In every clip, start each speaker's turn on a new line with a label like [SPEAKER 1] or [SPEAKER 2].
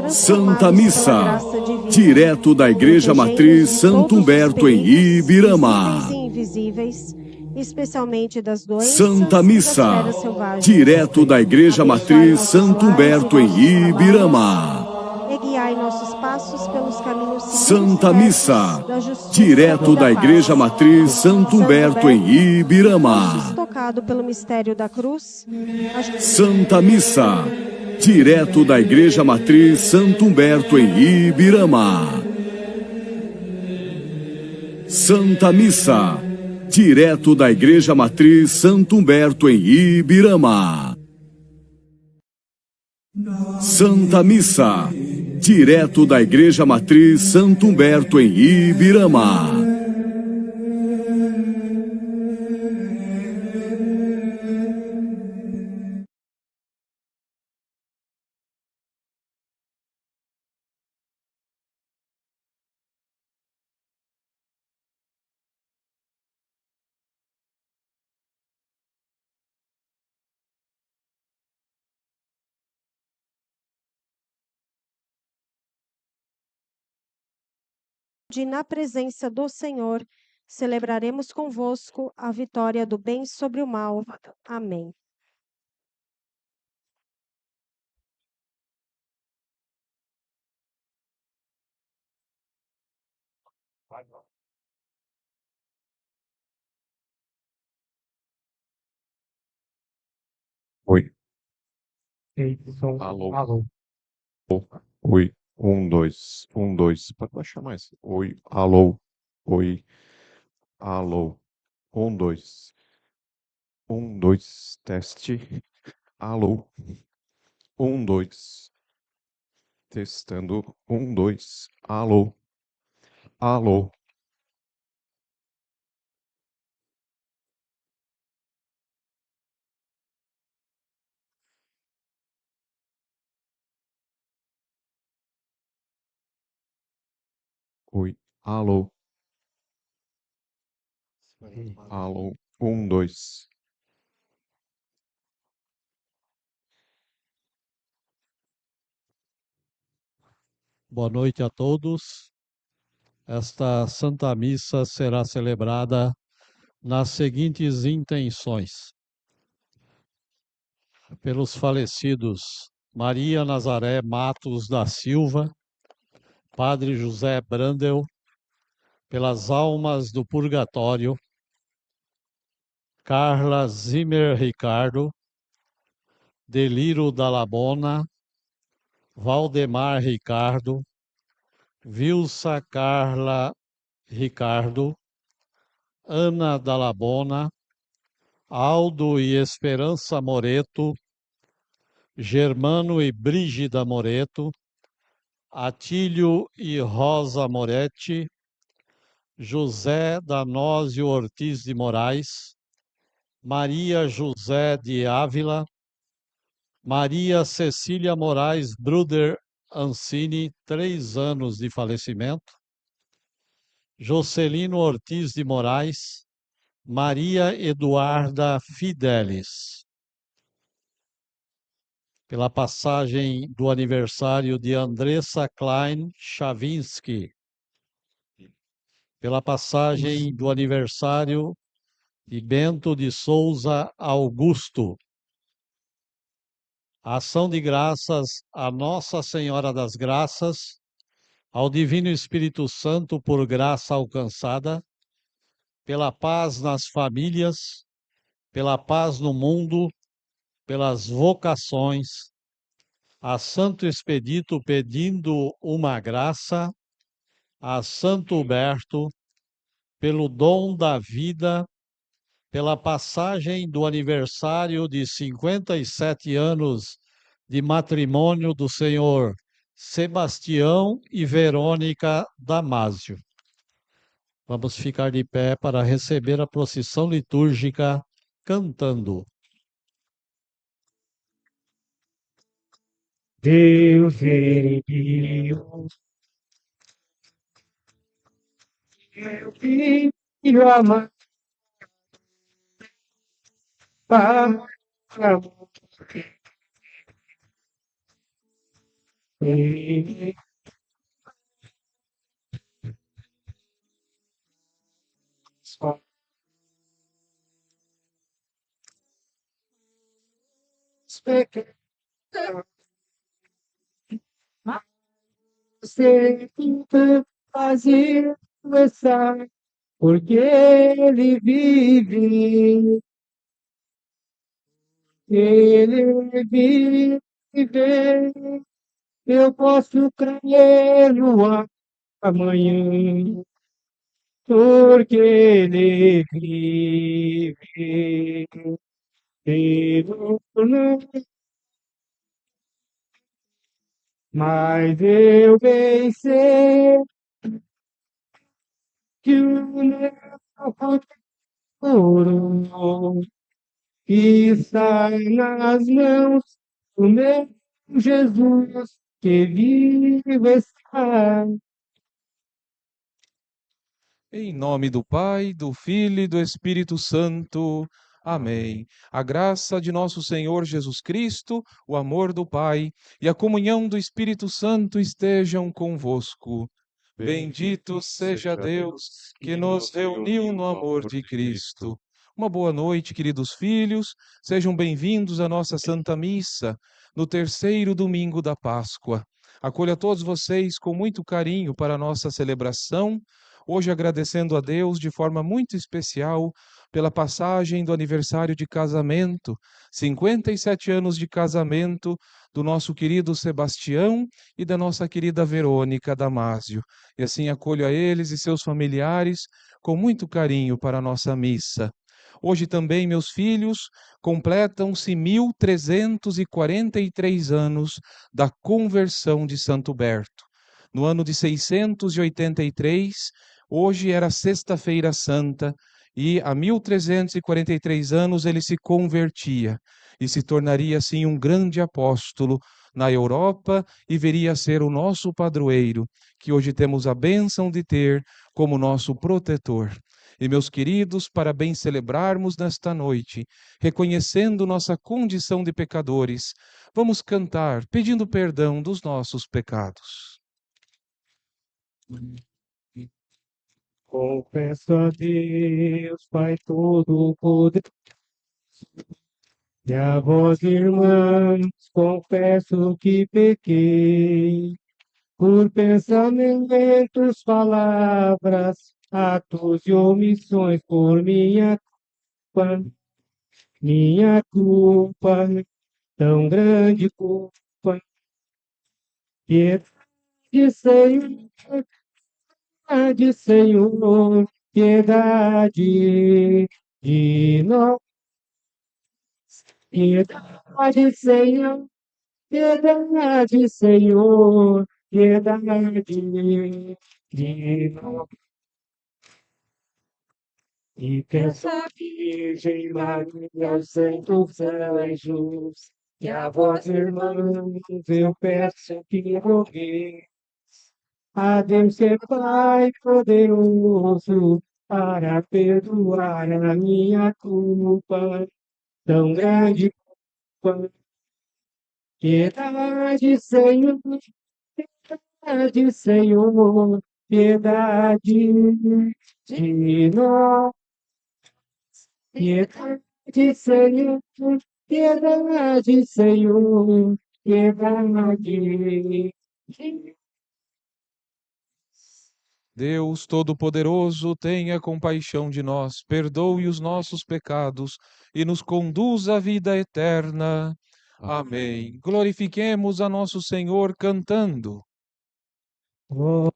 [SPEAKER 1] Santa Missa, direto da Igreja Matriz Santo Humberto em Ibirama.
[SPEAKER 2] Especialmente das doenças
[SPEAKER 1] Santa Missa, direto da Igreja Matriz Santo Humberto em Ibirama.
[SPEAKER 2] E guiai nossos passos pelos caminhos
[SPEAKER 1] Santa Missa, direto da Igreja Matriz Santo Humberto em Ibirama.
[SPEAKER 2] Tocado pelo mistério da cruz.
[SPEAKER 1] Santa Missa, direto da Igreja Matriz Santo Humberto em Ibirama. Santa Missa, direto da Igreja Matriz Santo Humberto em Ibirama. Santa Missa, direto da Igreja Matriz Santo Humberto em Ibirama.
[SPEAKER 2] Na presença do Senhor, celebraremos convosco a vitória do bem sobre o mal. Amém.
[SPEAKER 3] Oi. Alô. Alô. Oi. 1, 2. 1, 2. Pode baixar mais. Oi. Alô. Oi. Alô. 1, 2. 1, 2. Teste. Alô. 1, 2. Testando. 1, 2. Alô. Alô. Oi. Alô. Alô. 1, 2.
[SPEAKER 4] Boa noite a todos. Esta Santa Missa será celebrada nas seguintes intenções: pelos falecidos Maria Nazaré Matos da Silva, Padre José Brandel, pelas almas do purgatório, Carla Zimmer Ricardo, Deliro Dallabona, Valdemar Ricardo, Vilsa Carla Ricardo, Ana Dallabona, Aldo e Esperança Moreto, Germano e Brígida Moreto, Atílio e Rosa Moretti, José Danósio Ortiz de Moraes, Maria José de Ávila, Maria Cecília Moraes Bruder Ancini, 3 anos de falecimento, Jocelino Ortiz de Moraes, Maria Eduarda Fidelis. Pela passagem do aniversário de Andressa Klein Chavinsky, pela passagem do aniversário de Bento de Souza Augusto, a ação de graças a Nossa Senhora das Graças, ao Divino Espírito Santo por graça alcançada, pela paz nas famílias, pela paz no mundo, pelas vocações, a Santo Expedito pedindo uma graça, a Santo Huberto, pelo dom da vida, pela passagem do aniversário de 57 anos de matrimônio do senhor Sebastião e Verônica Damásio. Vamos ficar de pé para receber a procissão litúrgica cantando.
[SPEAKER 5] Deus veio, meu filho amado, para e os pecados você tenta fazer começar, porque ele vive, ele vive, eu posso crer no amanhã, porque ele vive, eu não, mas eu bem sei que o meu futuro está nas mãos do meu Jesus, que vive está.
[SPEAKER 6] Em nome do Pai, do Filho e do Espírito Santo. Amém. A graça de nosso Senhor Jesus Cristo, o amor do Pai e a comunhão do Espírito Santo estejam convosco. Bendito seja Deus que nos reuniu no amor de Cristo. Uma boa noite, queridos filhos. Sejam bem-vindos à nossa Santa Missa, no terceiro domingo da Páscoa. Acolho a todos vocês com muito carinho para a nossa celebração. Hoje agradecendo a Deus de forma muito especial pela passagem do aniversário de casamento, 57 anos de casamento do nosso querido Sebastião e da nossa querida Verônica Damásio. E assim acolho a eles e seus familiares com muito carinho para a nossa missa. Hoje também, meus filhos, completam-se 1343 anos da conversão de Santo Berto. No ano de 683, hoje era Sexta-feira Santa, e há 1343 anos ele se convertia e se tornaria assim um grande apóstolo na Europa e viria a ser o nosso padroeiro, que hoje temos a bênção de ter como nosso protetor. E, meus queridos, para bem celebrarmos nesta noite, reconhecendo nossa condição de pecadores, vamos cantar pedindo perdão dos nossos pecados.
[SPEAKER 5] Confesso a Deus, Pai Todo-Poderoso, e a vós, irmãos, confesso que pequei, por pensamentos, palavras, atos e omissões, por minha culpa, tão grande culpa, piedade, Senhor, piedade, Senhor, piedade de nós, piedade, Senhor, piedade, Senhor, piedade de nós. E peço à Virgem Maria, aos santos anjos, e a vós, irmãos, eu peço que rogueis a Deus que é Pai poderoso, para perdoar a minha culpa, tão grande culpa. Piedade, Senhor, piedade, Senhor, piedade de nós. Piedade, Senhor, piedade, Senhor, piedade.
[SPEAKER 6] Deus Todo-Poderoso, tenha compaixão de nós, perdoe os nossos pecados e nos conduza à vida eterna. Amém. Glorifiquemos a nosso Senhor cantando.
[SPEAKER 5] Oh,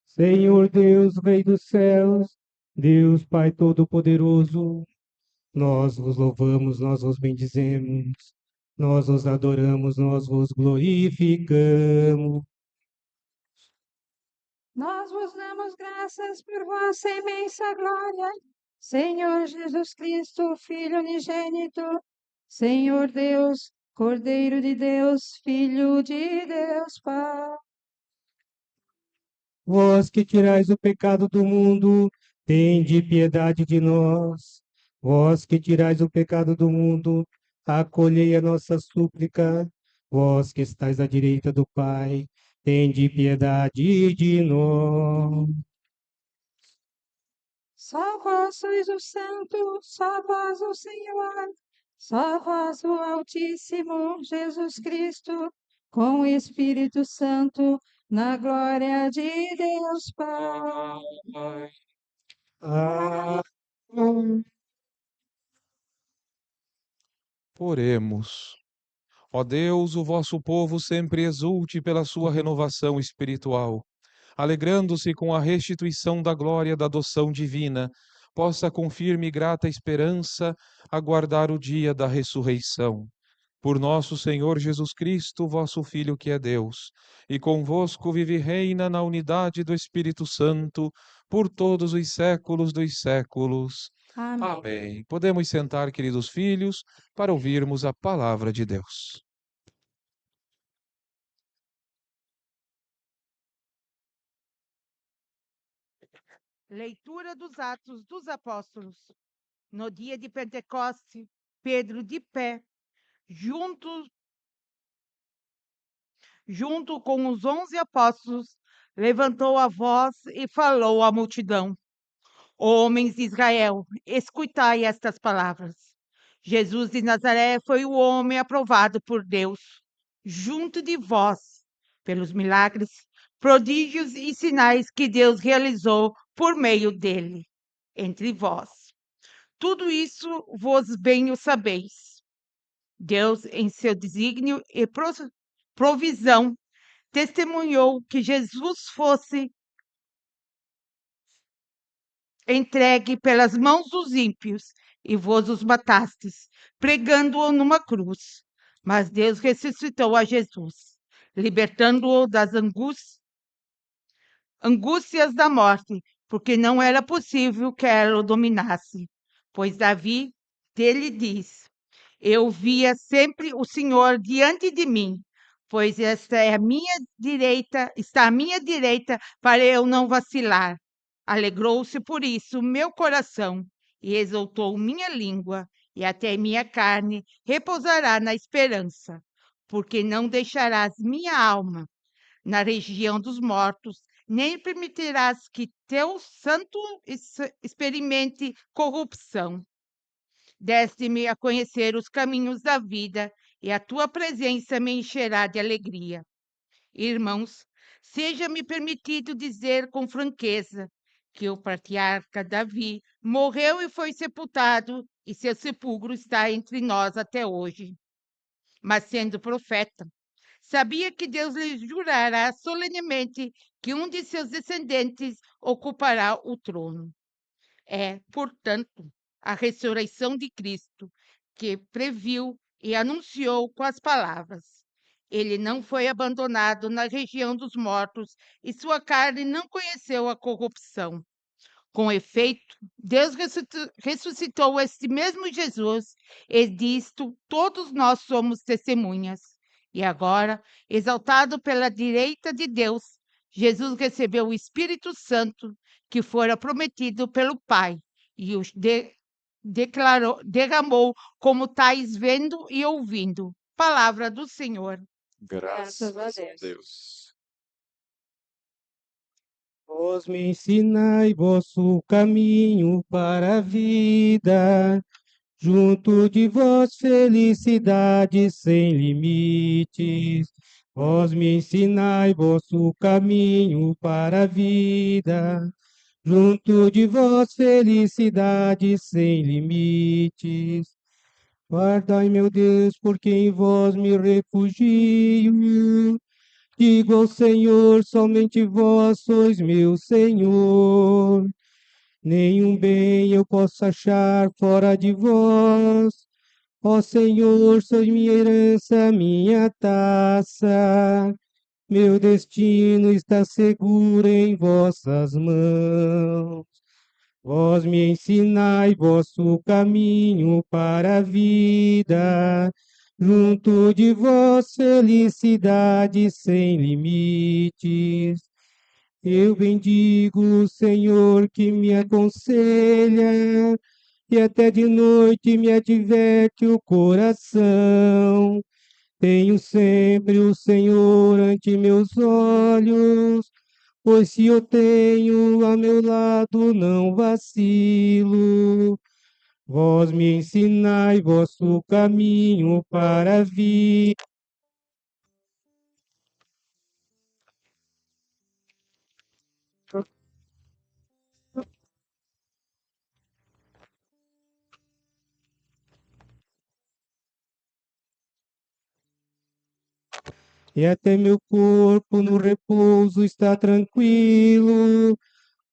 [SPEAKER 5] Senhor Deus, Rei dos céus, Deus Pai Todo-Poderoso, nós vos louvamos, nós vos bendizemos, nós vos adoramos, nós vos glorificamos.
[SPEAKER 2] Nós vos damos graças por vossa imensa glória, Senhor Jesus Cristo, Filho unigênito, Senhor Deus, Cordeiro de Deus, Filho de Deus, Pai.
[SPEAKER 5] Vós que tirais o pecado do mundo, tende piedade de nós. Vós que tirais o pecado do mundo, acolhei a nossa súplica. Vós que estáis à direita do Pai, tende piedade de nós.
[SPEAKER 2] Só vós sois o Santo, só vós o Senhor, só vós o Altíssimo Jesus Cristo, com o Espírito Santo, na glória de Deus Pai.
[SPEAKER 5] Amém.
[SPEAKER 6] Oremos. Ó Deus, o vosso povo sempre exulte pela sua renovação espiritual, alegrando-se com a restituição da glória da adoção divina, possa com firme e grata esperança aguardar o dia da ressurreição. Por nosso Senhor Jesus Cristo, vosso Filho que é Deus, e convosco vive e reina na unidade do Espírito Santo, por todos os séculos dos séculos.
[SPEAKER 2] Amém.
[SPEAKER 6] Amém. Podemos sentar, queridos filhos, para ouvirmos a palavra de Deus.
[SPEAKER 7] Leitura dos Atos dos Apóstolos. No dia de Pentecoste, Pedro, de pé, junto com os 11 apóstolos, levantou a voz e falou à multidão: Homens de Israel, escutai estas palavras. Jesus de Nazaré foi o homem aprovado por Deus, junto de vós, pelos milagres, prodígios e sinais que Deus realizou por meio dele, entre vós. Tudo isso vos bem o sabeis. Deus, em seu desígnio e provisão, testemunhou que Jesus fosse entregue pelas mãos dos ímpios e vós os matastes, pregando-o numa cruz. Mas Deus ressuscitou a Jesus, libertando-o das angústias da morte, porque não era possível que ela o dominasse. Pois Davi dele diz: Eu via sempre o Senhor diante de mim, pois esta é a minha direita, está à minha direita para eu não vacilar. Alegrou-se por isso meu coração e exultou minha língua, e até minha carne repousará na esperança, porque não deixarás minha alma na região dos mortos, nem permitirás que teu santo experimente corrupção. Deste-me a conhecer os caminhos da vida, e a tua presença me encherá de alegria. Irmãos, seja-me permitido dizer com franqueza que o patriarca Davi morreu e foi sepultado, e seu sepulcro está entre nós até hoje. Mas sendo profeta, sabia que Deus lhe jurará solenemente que um de seus descendentes ocupará o trono. É, portanto, a ressurreição de Cristo que previu e anunciou com as palavras: Ele não foi abandonado na região dos mortos e sua carne não conheceu a corrupção. Com efeito, Deus ressuscitou este mesmo Jesus, e disto todos nós somos testemunhas. E agora, exaltado pela direita de Deus, Jesus recebeu o Espírito Santo que fora prometido pelo Pai e os derramou como tais vendo e ouvindo. Palavra do Senhor.
[SPEAKER 6] Graças
[SPEAKER 2] a
[SPEAKER 6] a
[SPEAKER 2] Deus.
[SPEAKER 6] Deus.
[SPEAKER 5] Vós me ensinai vosso caminho para a vida, junto de vós felicidade sem limites. Vós me ensinai vosso caminho para a vida, junto de vós felicidade sem limites. Guardai, meu Deus, porque em vós me refugio. Digo ao Senhor, somente vós sois meu Senhor. Nenhum bem eu posso achar fora de vós. Ó Senhor, sois minha herança, minha taça. Meu destino está seguro em vossas mãos. Vós me ensinai vosso caminho para a vida. Junto de vós felicidade sem limites. Eu bendigo o Senhor que me aconselha, e até de noite me adverte o coração. Tenho sempre o Senhor ante meus olhos, pois se eu tenho a meu lado, não vacilo. Vós me ensinai vosso caminho para a vida. E até meu corpo no repouso está tranquilo,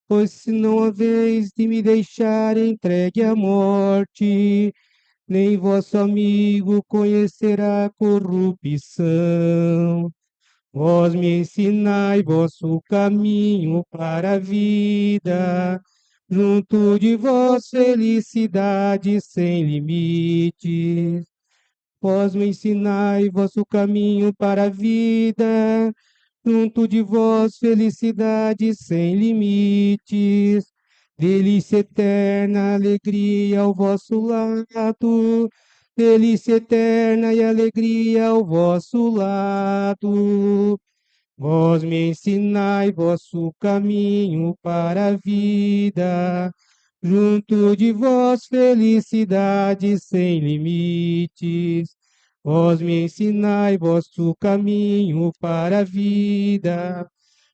[SPEAKER 5] pois se não haveis de me deixar entregue à morte, nem vosso amigo conhecerá a corrupção. Vós me ensinai vosso caminho para a vida, junto de vós felicidade sem limites. Vós me ensinai vosso caminho para a vida, junto de vós felicidade sem limites. Delícia eterna, alegria ao vosso lado, delícia eterna e alegria ao vosso lado. Vós me ensinai vosso caminho para a vida, junto de vós felicidade sem limites. Vós me ensinai vosso caminho para a vida,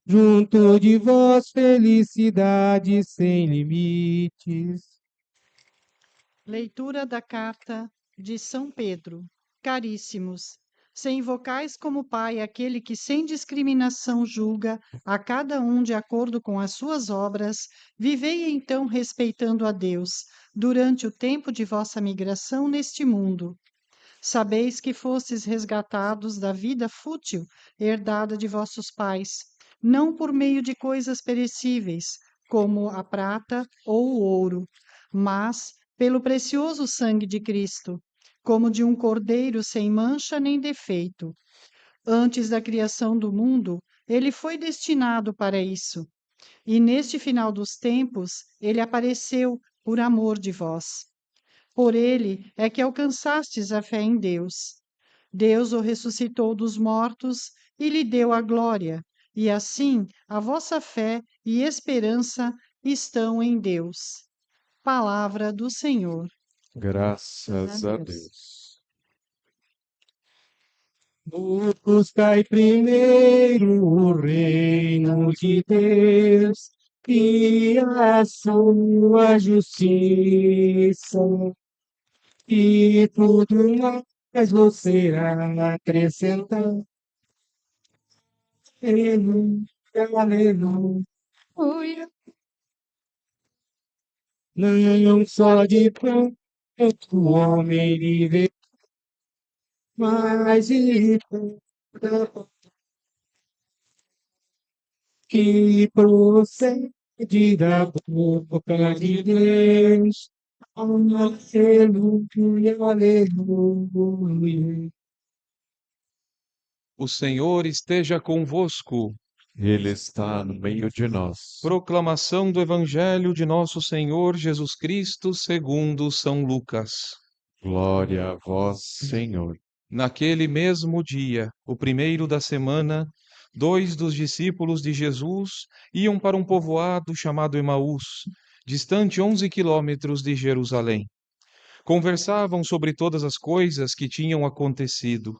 [SPEAKER 5] junto de vós felicidade sem limites.
[SPEAKER 8] Leitura da carta de São Pedro. Caríssimos, se invocais como Pai aquele que sem discriminação julga a cada um de acordo com as suas obras, vivei então respeitando a Deus durante o tempo de vossa migração neste mundo. Sabeis que fostes resgatados da vida fútil herdada de vossos pais, não por meio de coisas perecíveis, como a prata ou o ouro, mas pelo precioso sangue de Cristo, como de um cordeiro sem mancha nem defeito. Antes da criação do mundo, ele foi destinado para isso. E neste final dos tempos, ele apareceu por amor de vós. Por ele é que alcançastes a fé em Deus. Deus o ressuscitou dos mortos e lhe deu a glória, e assim a vossa fé e esperança estão em Deus. Palavra do Senhor.
[SPEAKER 3] Graças a Deus.
[SPEAKER 5] Buscai primeiro o reino de Deus e a sua justiça, e tudo mais vos será acrescentado. Aleluia, aleluia. Não só de pão o homem vive, mas de toda que procede da boca de Deus. Aleluia, aleluia.
[SPEAKER 6] O Senhor esteja convosco.
[SPEAKER 3] Ele está no meio de nós.
[SPEAKER 6] Proclamação do Evangelho de nosso Senhor Jesus Cristo segundo São Lucas.
[SPEAKER 3] Glória a vós, Senhor.
[SPEAKER 6] Naquele mesmo dia, o primeiro da semana, 2 dos discípulos de Jesus iam para um povoado chamado Emaús, distante 11 quilômetros de Jerusalém. Conversavam sobre todas as coisas que tinham acontecido.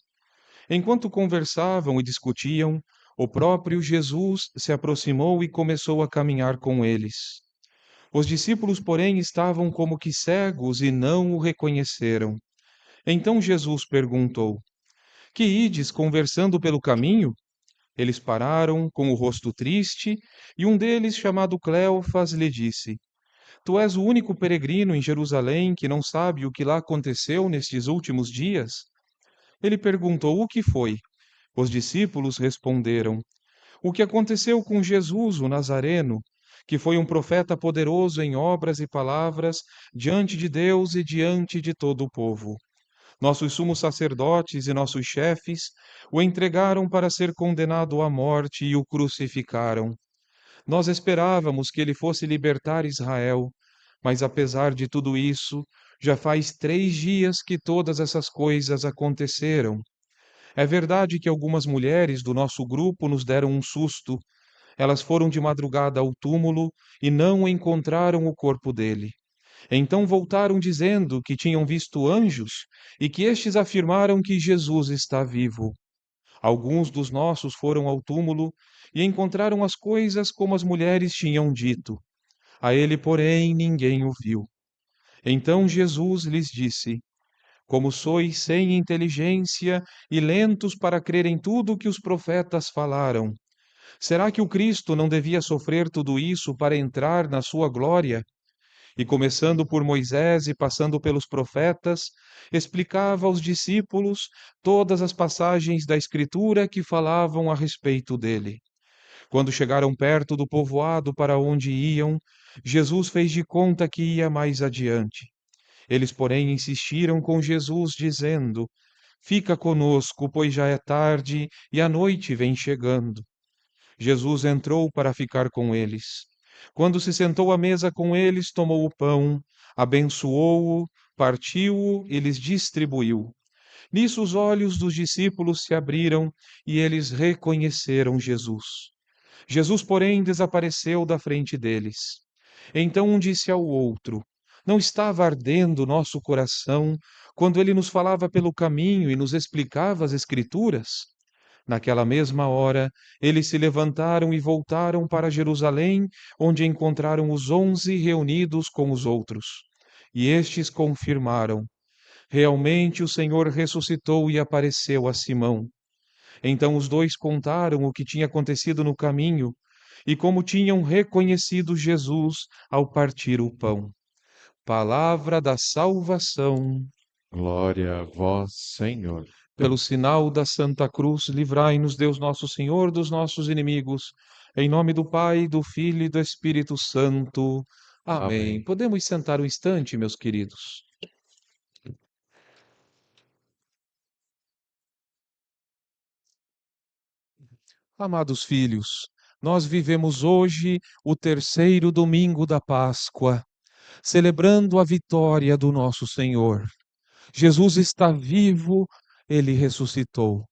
[SPEAKER 6] Enquanto conversavam e discutiam, o próprio Jesus se aproximou e começou a caminhar com eles. Os discípulos, porém, estavam como que cegos e não o reconheceram. Então Jesus perguntou: Que ides conversando pelo caminho? Eles pararam, com o rosto triste, e um deles, chamado Cleofas, lhe disse: Tu és o único peregrino em Jerusalém que não sabe o que lá aconteceu nestes últimos dias? Ele perguntou: O que foi? Os discípulos responderam: O que aconteceu com Jesus, o Nazareno, que foi um profeta poderoso em obras e palavras diante de Deus e diante de todo o povo. Nossos sumos sacerdotes e nossos chefes o entregaram para ser condenado à morte e o crucificaram. Nós esperávamos que ele fosse libertar Israel, mas apesar de tudo isso, já faz 3 dias que todas essas coisas aconteceram. É verdade que algumas mulheres do nosso grupo nos deram um susto. Elas foram de madrugada ao túmulo e não encontraram o corpo dele. Então voltaram dizendo que tinham visto anjos e que estes afirmaram que Jesus está vivo. Alguns dos nossos foram ao túmulo e encontraram as coisas como as mulheres tinham dito. A ele, porém, ninguém o viu. Então Jesus lhes disse: Como sois sem inteligência e lentos para crer em tudo que os profetas falaram, será que o Cristo não devia sofrer tudo isso para entrar na sua glória? E começando por Moisés e passando pelos profetas, explicava aos discípulos todas as passagens da Escritura que falavam a respeito dele. Quando chegaram perto do povoado para onde iam, Jesus fez de conta que ia mais adiante. Eles, porém, insistiram com Jesus, dizendo: Fica conosco, pois já é tarde e a noite vem chegando. Jesus entrou para ficar com eles. Quando se sentou à mesa com eles, tomou o pão, abençoou-o, partiu-o e lhes distribuiu. Nisso os olhos dos discípulos se abriram e eles reconheceram Jesus. Jesus, porém, desapareceu da frente deles. Então um disse ao outro: Não estava ardendo nosso coração quando ele nos falava pelo caminho e nos explicava as Escrituras? Naquela mesma hora, eles se levantaram e voltaram para Jerusalém, onde encontraram os 11 reunidos com os outros. E estes confirmaram: Realmente o Senhor ressuscitou e apareceu a Simão. Então os dois contaram o que tinha acontecido no caminho e como tinham reconhecido Jesus ao partir o pão. Palavra da salvação.
[SPEAKER 3] Glória a vós, Senhor.
[SPEAKER 6] Pelo sinal da Santa Cruz, livrai-nos Deus nosso Senhor dos nossos inimigos. Em nome do Pai, do Filho e do Espírito Santo. Amém.
[SPEAKER 3] Amém.
[SPEAKER 6] Podemos sentar um instante, meus queridos. Amados filhos, nós vivemos hoje o terceiro domingo da Páscoa, celebrando a vitória do nosso Senhor. Jesus está vivo, ele ressuscitou.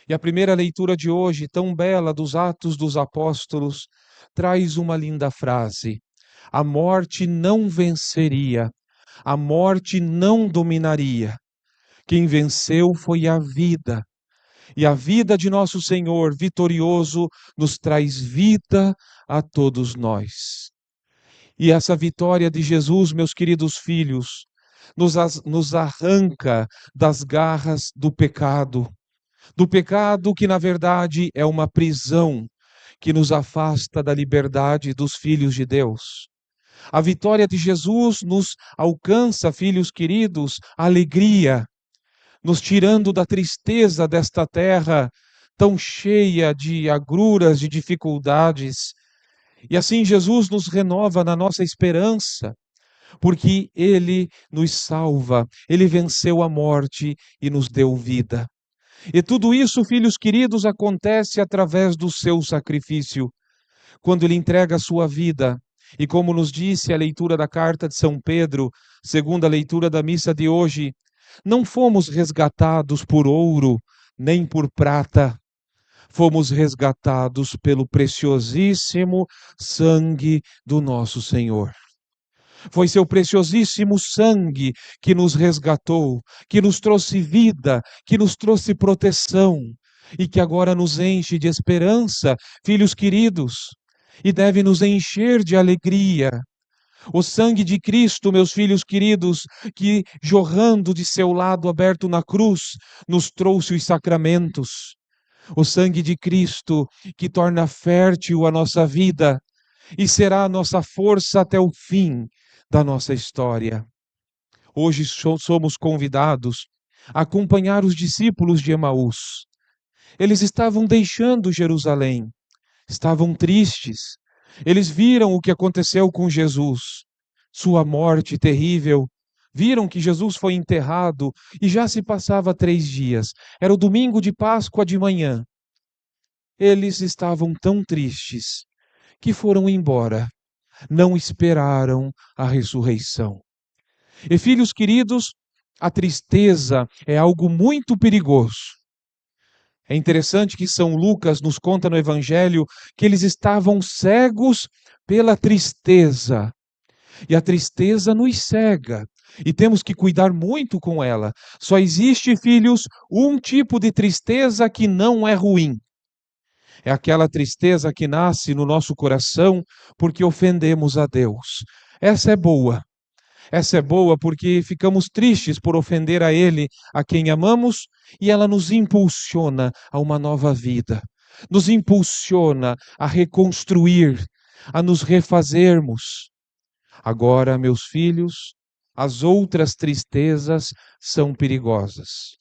[SPEAKER 6] E a primeira leitura de hoje, tão bela, dos Atos dos Apóstolos, traz uma linda frase: a morte não venceria, a morte não dominaria. Quem venceu foi a vida. E a vida de nosso Senhor vitorioso nos traz vida a todos nós. E essa vitória de Jesus, meus queridos filhos, nos arranca das garras do pecado que na verdade é uma prisão que nos afasta da liberdade dos filhos de Deus. A vitória de Jesus nos alcança, filhos queridos, alegria, nos tirando da tristeza desta terra tão cheia de agruras, de dificuldades. E assim Jesus nos renova na nossa esperança, porque Ele nos salva, Ele venceu a morte e nos deu vida. E tudo isso, filhos queridos, acontece através do seu sacrifício, quando ele entrega a sua vida. E como nos disse a leitura da carta de São Pedro, segundo a leitura da missa de hoje, não fomos resgatados por ouro, nem por prata. Fomos resgatados pelo preciosíssimo sangue do nosso Senhor. Foi seu preciosíssimo sangue que nos resgatou, que nos trouxe vida, que nos trouxe proteção e que agora nos enche de esperança, filhos queridos, e deve nos encher de alegria. O sangue de Cristo, meus filhos queridos, que jorrando de seu lado aberto na cruz, nos trouxe os sacramentos. O sangue de Cristo que torna fértil a nossa vida e será a nossa força até o fim da nossa história. Hoje somos convidados a acompanhar os discípulos de Emaús. Eles estavam deixando Jerusalém, estavam tristes. Eles viram o que aconteceu com Jesus, sua morte terrível. Viram que Jesus foi enterrado e já se passava 3 dias. Era o domingo de Páscoa de manhã. Eles estavam tão tristes que foram embora, não esperaram a ressurreição. E filhos queridos, a tristeza é algo muito perigoso. É interessante que São Lucas nos conta no Evangelho que eles estavam cegos pela tristeza. E a tristeza nos cega. E temos que cuidar muito com ela. Só existe, filhos, um tipo de tristeza que não é ruim. É aquela tristeza que nasce no nosso coração porque ofendemos a Deus. Essa é boa. Essa é boa porque ficamos tristes por ofender a Ele, a quem amamos, e ela nos impulsiona a uma nova vida. Nos impulsiona a reconstruir, a nos refazermos. Agora, meus filhos, as outras tristezas são perigosas.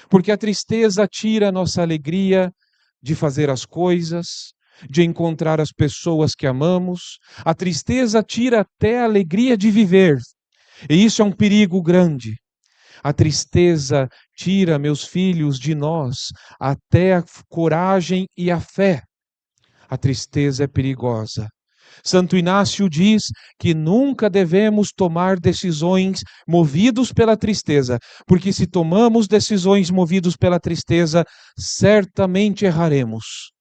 [SPEAKER 6] Porque a tristeza tira a nossa alegria de fazer as coisas, de encontrar as pessoas que amamos. A tristeza tira até a alegria de viver. E isso é um perigo grande. A tristeza tira, meus filhos, de nós até a coragem e a fé. A tristeza é perigosa. Santo Inácio diz que nunca devemos tomar decisões movidos pela tristeza, porque se tomamos decisões movidos pela tristeza, certamente erraremos.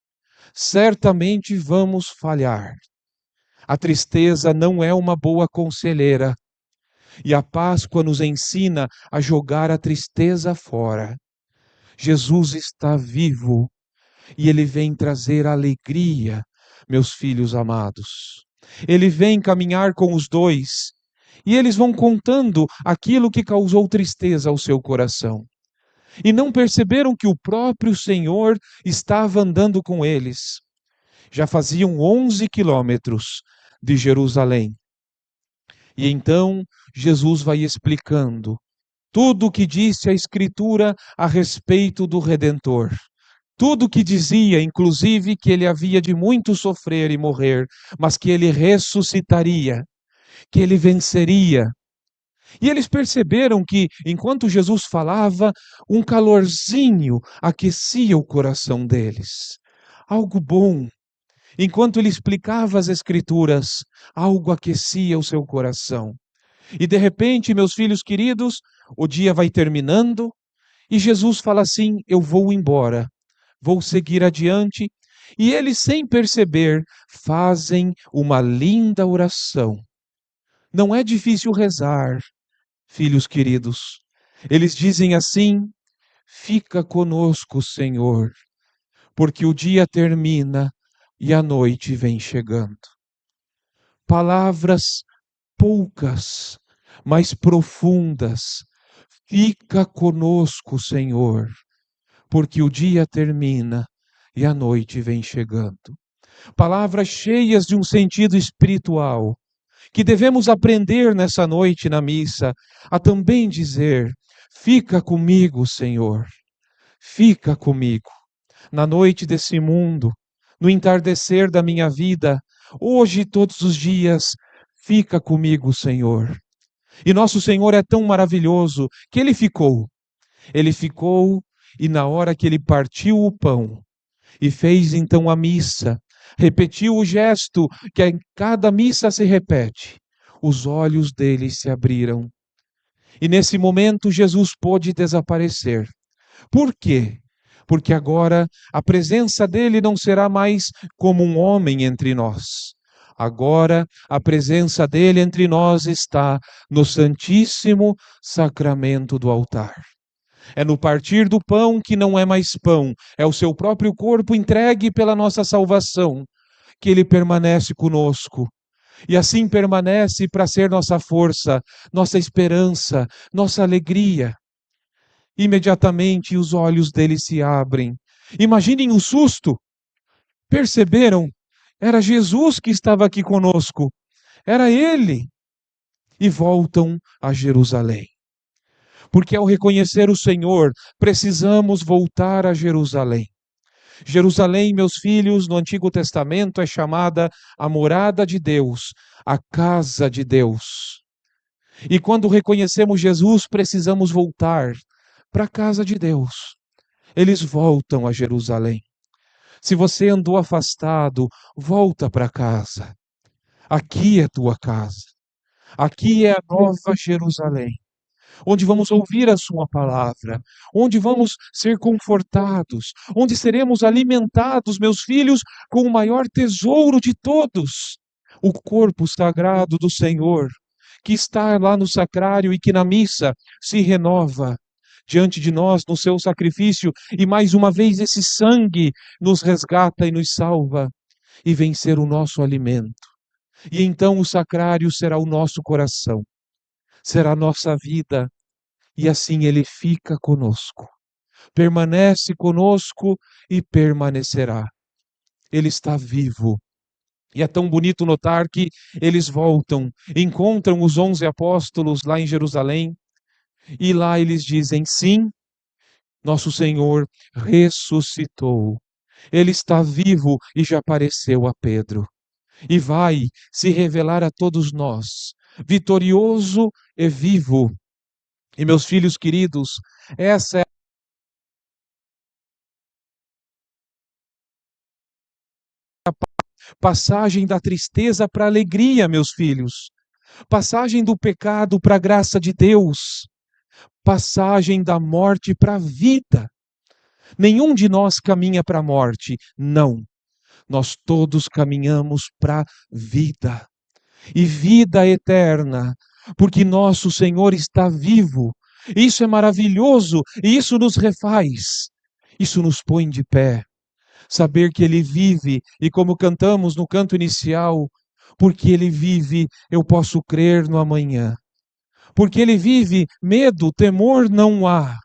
[SPEAKER 6] Certamente vamos falhar. A tristeza não é uma boa conselheira. E a Páscoa nos ensina a jogar a tristeza fora. Jesus está vivo e Ele vem trazer alegria, meus filhos amados. Ele vem caminhar com os dois e eles vão contando aquilo que causou tristeza ao seu coração. E não perceberam que o próprio Senhor estava andando com eles. Já faziam 11 quilômetros de Jerusalém. E então Jesus vai explicando tudo o que disse a Escritura a respeito do Redentor. Tudo o que dizia, inclusive, que ele havia de muito sofrer e morrer, mas que ele ressuscitaria, que ele venceria. E eles perceberam que, enquanto Jesus falava, um calorzinho aquecia o coração deles. Algo bom. Enquanto ele explicava as Escrituras, algo aquecia o seu coração. E de repente, meus filhos queridos, o dia vai terminando e Jesus fala assim: eu vou embora, vou seguir adiante. E eles, sem perceber, fazem uma linda oração. Não é difícil rezar, filhos queridos. Eles dizem assim: fica conosco, Senhor, porque o dia termina e a noite vem chegando. Palavras poucas, mas profundas. Fica conosco, Senhor, porque o dia termina e a noite vem chegando. Palavras cheias de um sentido espiritual, que devemos aprender nessa noite na missa, a também dizer: fica comigo, Senhor, fica comigo. Na noite desse mundo, no entardecer da minha vida, hoje e todos os dias, fica comigo, Senhor. E nosso Senhor é tão maravilhoso que Ele ficou. Ele ficou e na hora que Ele partiu o pão e fez então a missa, repetiu o gesto que em cada missa se repete, os olhos dele se abriram. E nesse momento Jesus pôde desaparecer. Por quê? Porque agora a presença dele não será mais como um homem entre nós. Agora a presença dele entre nós está no Santíssimo Sacramento do altar. É no partir do pão que não é mais pão, é o seu próprio corpo entregue pela nossa salvação, que ele permanece conosco. E assim permanece para ser nossa força, nossa esperança, nossa alegria. Imediatamente os olhos dele se abrem. Imaginem o susto. Perceberam? Era Jesus que estava aqui conosco. Era ele. E voltam a Jerusalém. Porque ao reconhecer o Senhor, precisamos voltar a Jerusalém. Jerusalém, meus filhos, no Antigo Testamento é chamada a morada de Deus, a casa de Deus. E quando reconhecemos Jesus, precisamos voltar para a casa de Deus. Eles voltam a Jerusalém. Se você andou afastado, volta para casa. Aqui é tua casa. Aqui é a nova Jerusalém, onde vamos ouvir a Sua palavra, onde vamos ser confortados, onde seremos alimentados, meus filhos, com o maior tesouro de todos, o corpo sagrado do Senhor, que está lá no sacrário e que na missa se renova diante de nós no seu sacrifício, e mais uma vez esse sangue nos resgata e nos salva, e vem ser o nosso alimento. E então o sacrário será o nosso coração, será a nossa vida, e assim ele fica conosco, permanece conosco e permanecerá. Ele está vivo. E é tão bonito notar que eles voltam, encontram os 11 apóstolos lá em Jerusalém, e lá eles dizem: sim, nosso Senhor ressuscitou. Ele está vivo e já apareceu a Pedro. E vai se revelar a todos nós, vitorioso e vivo. E meus filhos queridos, essa é a passagem da tristeza para a alegria, meus filhos. Passagem do pecado para a graça de Deus. Passagem da morte para a vida. Nenhum de nós caminha para a morte, não. Nós todos caminhamos para a vida. E vida eterna, porque nosso Senhor está vivo. Isso é maravilhoso e isso nos refaz. Isso nos põe de pé. Saber que Ele vive, e como cantamos no canto inicial, porque Ele vive, eu posso crer no amanhã. Porque Ele vive, medo, temor não há.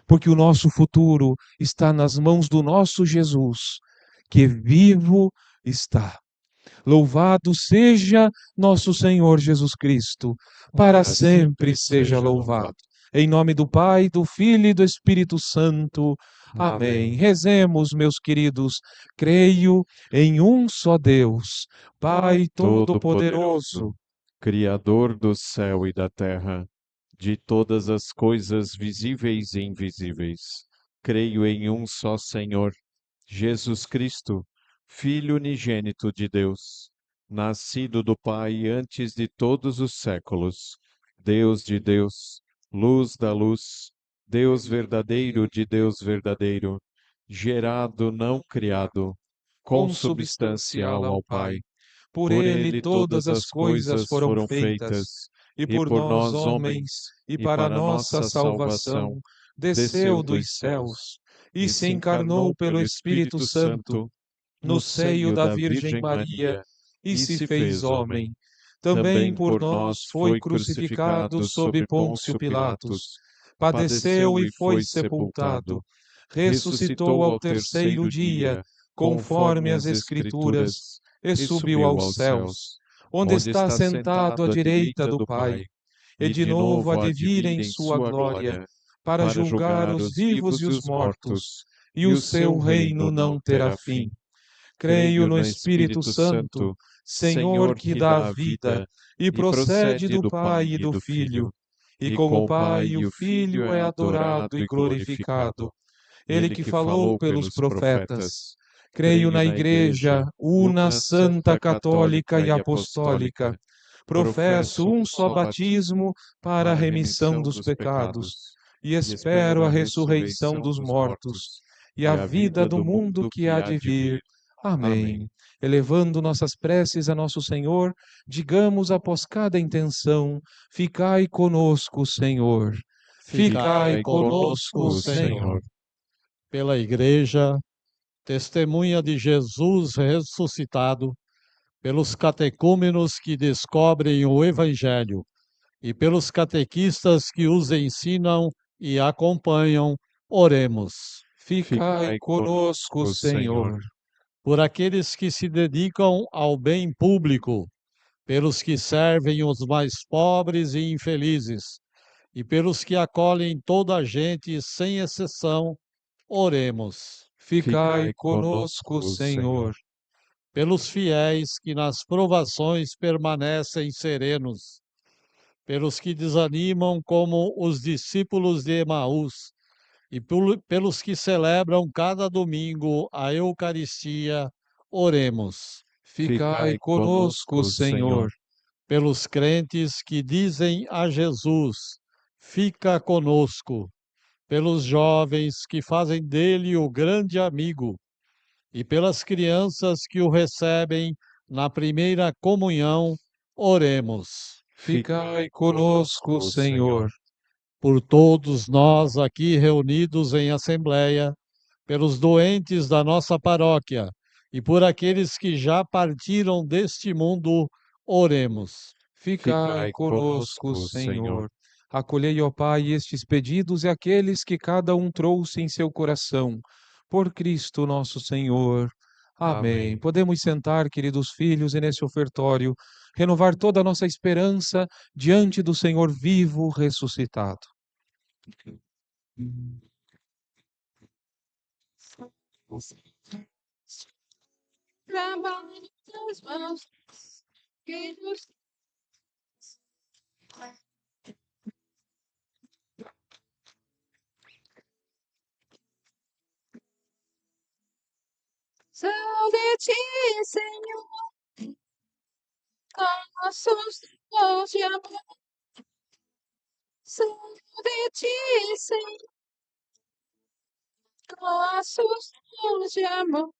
[SPEAKER 6] Porque o nosso futuro está nas mãos do nosso Jesus, que vivo está. Louvado seja nosso Senhor Jesus Cristo, para sempre seja louvado. Em nome do Pai, do Filho e do Espírito Santo. Amém. Rezemos, meus queridos. Creio em um só Deus, Pai Todo-Poderoso,
[SPEAKER 3] Criador do céu e da terra, de todas as coisas visíveis e invisíveis. Creio em um só Senhor, Jesus Cristo, Filho unigênito de Deus, nascido do Pai antes de todos os séculos, Deus de Deus, luz da luz, Deus verdadeiro de Deus verdadeiro, gerado, não criado, consubstancial ao Pai.
[SPEAKER 6] Por ele todas as coisas foram feitas, e por nós, homens, e para nossa salvação, desceu dos céus e se encarnou pelo Espírito Santo no seio da Virgem Maria e se fez homem. Também por nós foi crucificado sob Pôncio Pilatos, padeceu e foi sepultado, ressuscitou ao terceiro dia, conforme as Escrituras, e subiu aos céus, onde está sentado à direita do Pai, e de novo há de vir em sua glória, para julgar os vivos e os mortos, e o seu reino não terá fim. Creio no Espírito Santo, Senhor que dá a vida, e procede do Pai e do Filho, e com o Pai e o Filho é adorado e glorificado. Ele que falou pelos profetas. Creio na Igreja, una, santa, católica e apostólica. Professo um só batismo para a remissão dos pecados, e espero a ressurreição dos mortos e a vida do mundo que há de vir. Amém. Elevando nossas preces a nosso Senhor, digamos após cada intenção: ficai conosco, Senhor. Ficai conosco, Senhor.
[SPEAKER 4] Pela Igreja, testemunha de Jesus ressuscitado, pelos catecúmenos que descobrem o Evangelho e pelos catequistas que os ensinam e acompanham, oremos.
[SPEAKER 6] Ficai conosco, Senhor.
[SPEAKER 4] Por aqueles que se dedicam ao bem público, pelos que servem os mais pobres e infelizes, e pelos que acolhem toda a gente sem exceção, oremos.
[SPEAKER 6] Ficai conosco, Senhor.
[SPEAKER 4] Pelos fiéis que nas provações permanecem serenos, pelos que desanimam como os discípulos de Emaús, e pelos que celebram cada domingo a Eucaristia, oremos.
[SPEAKER 6] Ficai conosco, Senhor.
[SPEAKER 4] Pelos crentes que dizem a Jesus: fica conosco, pelos jovens que fazem dele o grande amigo, e pelas crianças que o recebem na primeira comunhão, oremos.
[SPEAKER 6] Ficai conosco, Senhor.
[SPEAKER 4] Por todos nós aqui reunidos em assembleia, pelos doentes da nossa paróquia e por aqueles que já partiram deste mundo, oremos.
[SPEAKER 6] Ficai conosco, Senhor. Acolhei, ó Pai, estes pedidos e aqueles que cada um trouxe em seu coração. Por Cristo nosso Senhor. Amém. Podemos sentar, queridos filhos, e nesse ofertório renovar toda a nossa esperança diante do Senhor vivo ressuscitado.
[SPEAKER 2] Trabalho das mãos, filhos. São de ti, Senhor, nossos dons de amor. São de ti, Senhor, nossos dons de amor.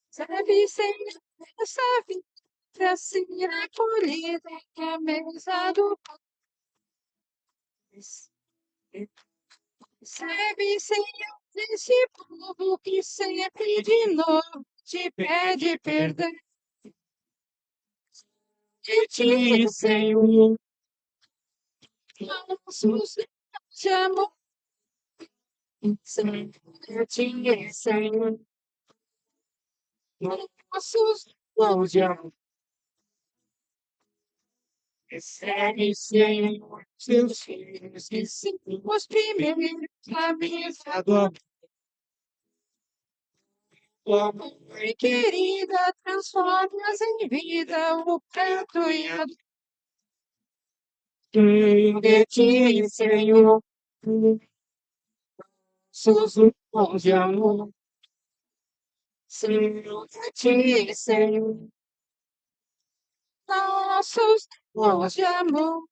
[SPEAKER 2] Serve, Senhor, essa vida pra ser acolhida na mesa do Pai. Serve, Senhor, esse povo que sempre de novo te pede perdão. De ti, Senhor, nossos de amor. São de ti, Senhor, nossos dons de amor. Recebe, Senhor, seus filhos que são os primeiros na mesa do amor. Ó Mãe querida, transformas em vida o canto e a dor. De ti, Senhor, nossos dons de amor. Senhor, de ti, Senhor, nossos dons de amor.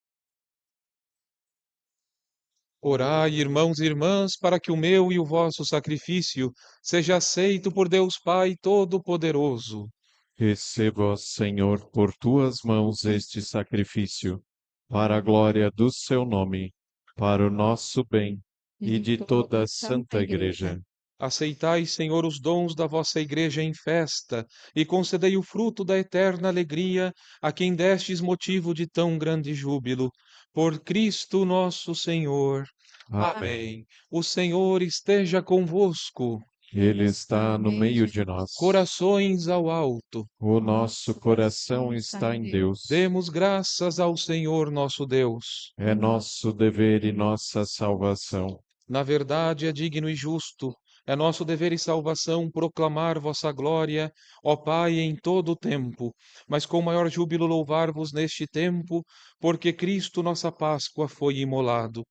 [SPEAKER 6] Orai, irmãos e irmãs, para que o meu e o vosso sacrifício seja aceito por Deus Pai Todo-Poderoso.
[SPEAKER 3] Receba, Senhor, por tuas mãos este sacrifício, para a glória do seu nome, para o nosso bem e de toda a Santa Igreja.
[SPEAKER 6] Aceitai, Senhor, os dons da vossa Igreja em festa e concedei o fruto da eterna alegria a quem destes motivo de tão grande júbilo. Por Cristo nosso Senhor. Amém. O Senhor esteja convosco.
[SPEAKER 3] Ele está no meio de nós.
[SPEAKER 6] Corações ao alto.
[SPEAKER 3] O nosso coração está em Deus.
[SPEAKER 6] Demos graças ao Senhor nosso Deus.
[SPEAKER 3] É nosso dever e nossa salvação.
[SPEAKER 6] Na verdade, é digno e justo, é nosso dever e salvação proclamar vossa glória, ó Pai, em todo o tempo, mas com maior júbilo louvar-vos neste tempo, porque Cristo, nossa Páscoa, foi imolado.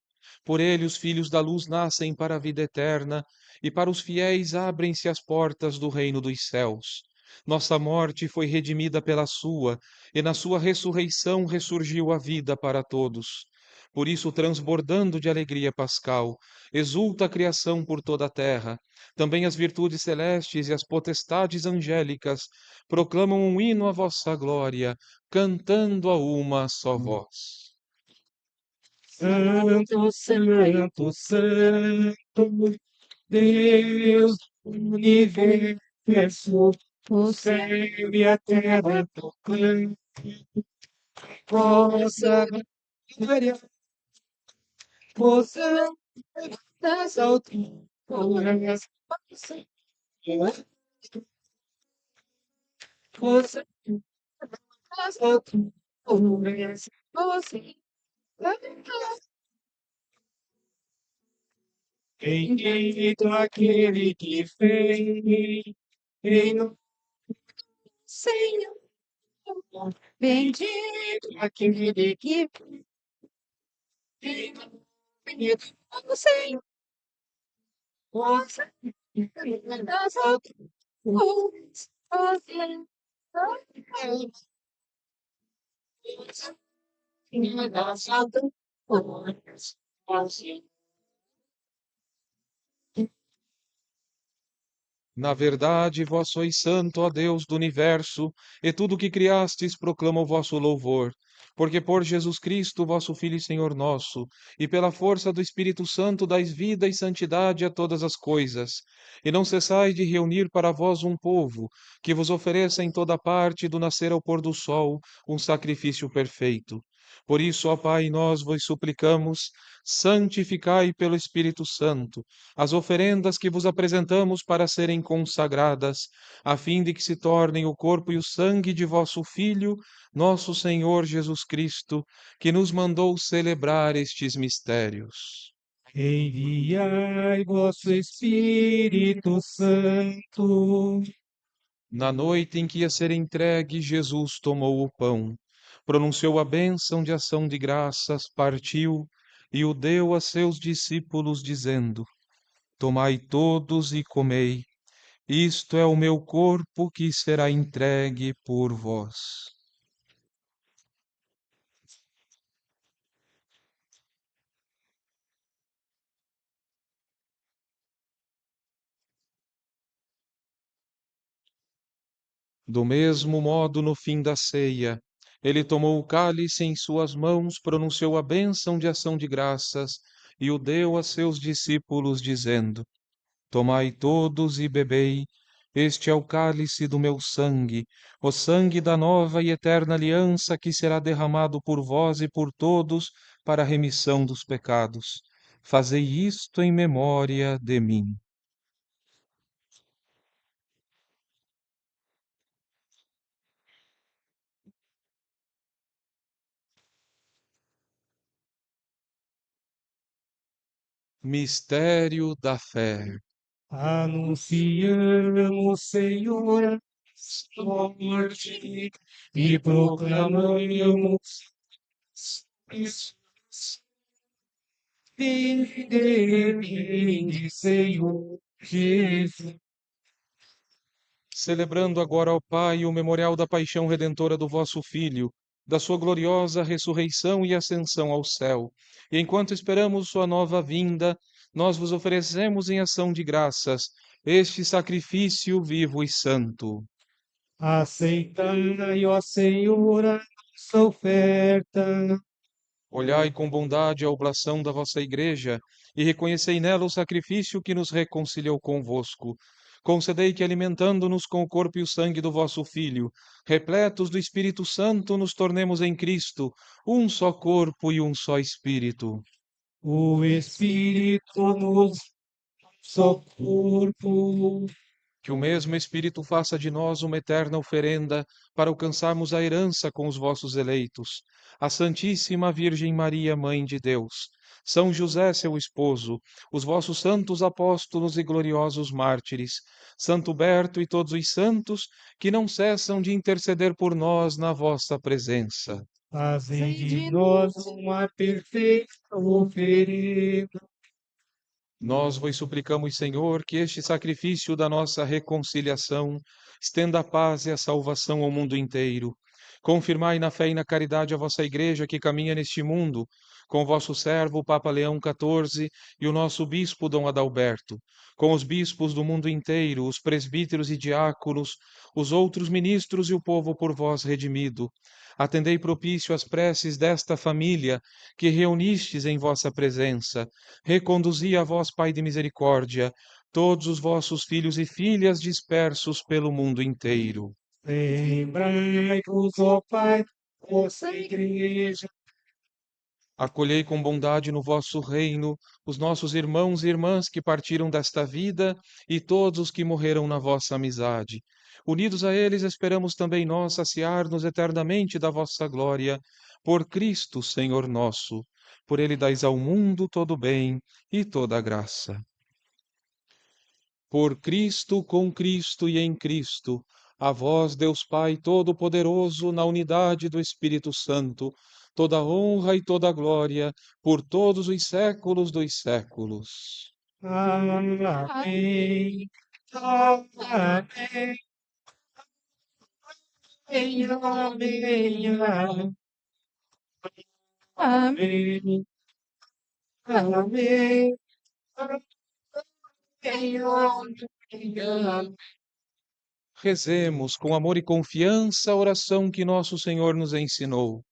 [SPEAKER 6] Por ele os filhos da luz nascem para a vida eterna, e para os fiéis abrem-se as portas do reino dos céus. Nossa morte foi redimida pela sua, e na sua ressurreição ressurgiu a vida para todos. Por isso, transbordando de alegria pascal, exulta a criação por toda a terra. Também as virtudes celestes e as potestades angélicas proclamam um hino à vossa glória, cantando a uma só voz.
[SPEAKER 5] Santo, Santo, Santo, Deus do universo, o céu e a terra proclamam vossa glória. Possam das alturas, possam das alturas, bendito aquele que fez em nós,
[SPEAKER 2] Senhor, bendito
[SPEAKER 5] aquele que
[SPEAKER 2] Sem força das outras fazer das outras fazer.
[SPEAKER 6] Na verdade, vós sois santo, ó Deus do universo, e tudo o que criastes proclama o vosso louvor. Porque por Jesus Cristo, vosso Filho e Senhor nosso, e pela força do Espírito Santo dais vida e santidade a todas as coisas, e não cessais de reunir para vós um povo, que vos ofereça em toda parte, do nascer ao pôr do sol, um sacrifício perfeito. Por isso, ó Pai, nós vos suplicamos, santificai pelo Espírito Santo as oferendas que vos apresentamos para serem consagradas, a fim de que se tornem o corpo e o sangue de vosso Filho, nosso Senhor Jesus Cristo, que nos mandou celebrar estes mistérios.
[SPEAKER 5] Enviai vosso Espírito Santo.
[SPEAKER 6] Na noite em que ia ser entregue, Jesus tomou o pão, pronunciou a bênção de ação de graças, partiu e o deu a seus discípulos, dizendo: Tomai todos e comei. Isto é o meu corpo que será entregue por vós. Do mesmo modo, no fim da ceia, ele tomou o cálice em suas mãos, pronunciou a bênção de ação de graças e o deu a seus discípulos, dizendo: Tomai todos e bebei. Este é o cálice do meu sangue, o sangue da nova e eterna aliança que será derramado por vós e por todos para a remissão dos pecados. Fazei isto em memória de mim. Mistério da fé.
[SPEAKER 5] Anunciamos, Senhor, a sua morte e proclamamos vinde, Senhor Jesus.
[SPEAKER 6] Celebrando agora ao Pai o memorial da paixão redentora do vosso Filho, da sua gloriosa ressurreição e ascensão ao céu, e enquanto esperamos sua nova vinda, nós vos oferecemos em ação de graças este sacrifício vivo e santo.
[SPEAKER 5] Aceitai, ó Senhor, a nossa oferta.
[SPEAKER 6] Olhai com bondade a oblação da vossa Igreja e reconhecei nela o sacrifício que nos reconciliou convosco. Concedei que, alimentando-nos com o corpo e o sangue do vosso Filho, repletos do Espírito Santo, nos tornemos em Cristo um só corpo e um só Espírito.
[SPEAKER 5] O Espírito nos só corpo.
[SPEAKER 6] Que o mesmo Espírito faça de nós uma eterna oferenda para alcançarmos a herança com os vossos eleitos. A Santíssima Virgem Maria, Mãe de Deus, São José, seu esposo, os vossos santos apóstolos e gloriosos mártires, Santo Berto e todos os santos que não cessam de interceder por nós na vossa presença.
[SPEAKER 5] Fazei de nós uma perfeita oferenda.
[SPEAKER 6] Nós vos suplicamos, Senhor, que este sacrifício da nossa reconciliação estenda a paz e a salvação ao mundo inteiro. Confirmai na fé e na caridade a vossa Igreja que caminha neste mundo, com o vosso servo, o Papa Leão XIV, e o nosso bispo, Dom Adalberto, com os bispos do mundo inteiro, os presbíteros e diáconos, os outros ministros e o povo por vós redimido. Atendei propício às preces desta família que reunistes em vossa presença. Reconduzi a vós, Pai de misericórdia, todos os vossos filhos e filhas dispersos pelo mundo inteiro.
[SPEAKER 5] Lembrai-vos, ó Pai, vossa Igreja.
[SPEAKER 6] Acolhei com bondade no vosso reino os nossos irmãos e irmãs que partiram desta vida e todos os que morreram na vossa amizade. Unidos a eles, esperamos também nós saciar-nos eternamente da vossa glória. Por Cristo, Senhor nosso. Por ele dais ao mundo todo o bem e toda a graça. Por Cristo, com Cristo e em Cristo, A vós, Deus Pai Todo-Poderoso, na unidade do Espírito Santo, toda honra e toda glória por todos os séculos dos séculos.
[SPEAKER 5] Amém. Amém. Amém. Amém. Amém. Amém.
[SPEAKER 6] Rezemos com amor e confiança a oração que nosso Senhor nos ensinou.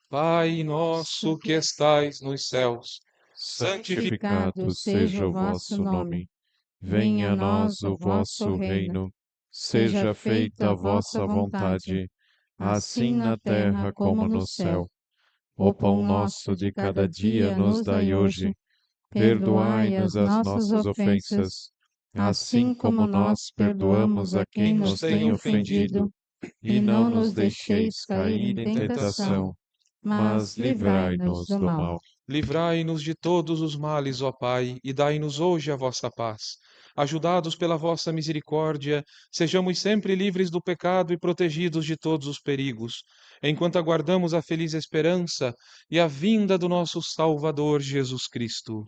[SPEAKER 6] Pai nosso que estais nos céus,
[SPEAKER 3] Santificado seja o vosso nome. Venha a nós o vosso reino. Seja feita a vossa vontade, assim na terra como no céu. O pão nosso de cada dia nos dai hoje. Perdoai-nos as nossas ofensas, assim como nós perdoamos a quem nos tem ofendido. E não nos deixeis cair em tentação, mas livrai-nos do mal.
[SPEAKER 6] Livrai-nos de todos os males, ó Pai, e dai-nos hoje a vossa paz. Ajudados pela vossa misericórdia, sejamos sempre livres do pecado e protegidos de todos os perigos, enquanto aguardamos a feliz esperança e a vinda do nosso Salvador Jesus Cristo.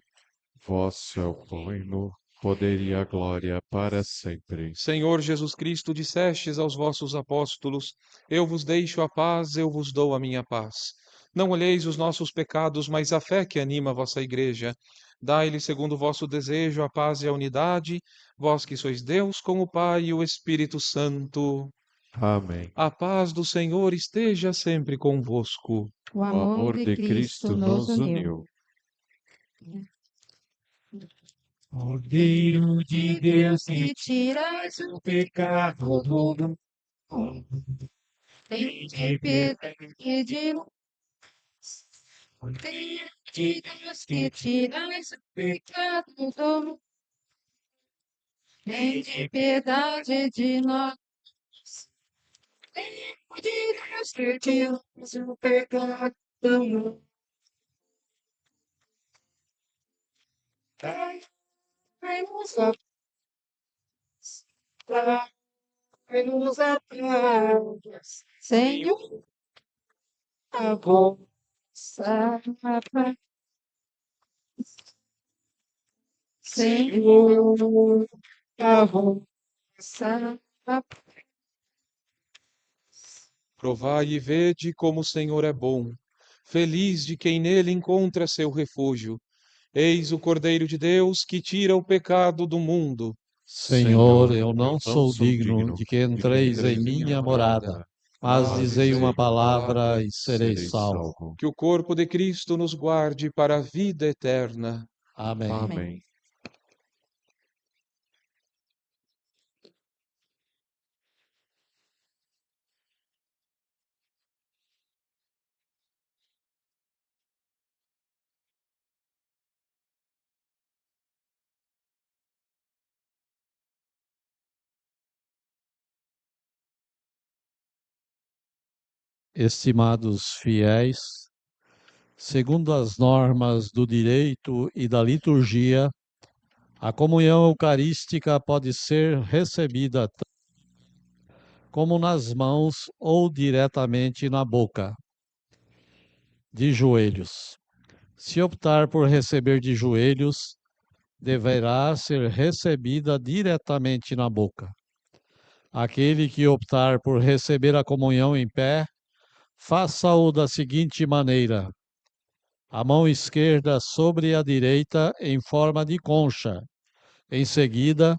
[SPEAKER 3] Vosso é o reino, poder e a glória para sempre.
[SPEAKER 6] Senhor Jesus Cristo, dissestes aos vossos apóstolos: Eu vos deixo a paz, eu vos dou a minha paz. Não olheis os nossos pecados, mas a fé que anima a vossa igreja. Dai-lhe, segundo o vosso desejo, a paz e a unidade, vós que sois Deus com o Pai e o Espírito Santo.
[SPEAKER 3] Amém.
[SPEAKER 6] A paz do Senhor esteja sempre convosco.
[SPEAKER 2] O
[SPEAKER 3] O amor de Cristo nos uniu.
[SPEAKER 5] Cordeiro de Deus que tiras o pecado do mundo, tem de piedade de nós. Cordeiro de Deus que tiras o pecado do mundo, tem de piedade de nós. Cordeiro de Deus que tiras o pecado do mundo, dai-nos a paz. Dai-nos a paz, Senhor, a vossa paz. Senhor, a vossa paz.
[SPEAKER 6] Provai e vede como o Senhor é bom. Feliz de quem nele encontra seu refúgio. Eis o Cordeiro de Deus que tira o pecado do mundo.
[SPEAKER 4] Senhor, eu não sou digno de que entreis em minha morada, mas dizei uma palavra e serei salvo.
[SPEAKER 6] Que o corpo de Cristo nos guarde para a vida eterna.
[SPEAKER 4] Amém.
[SPEAKER 3] Amém.
[SPEAKER 4] Estimados fiéis, segundo as normas do direito e da liturgia, a comunhão eucarística pode ser recebida como nas mãos ou diretamente na boca, de joelhos. Se optar por receber de joelhos, deverá ser recebida diretamente na boca. Aquele que optar por receber a comunhão em pé, faça-o da seguinte maneira: a mão esquerda sobre a direita em forma de concha. Em seguida,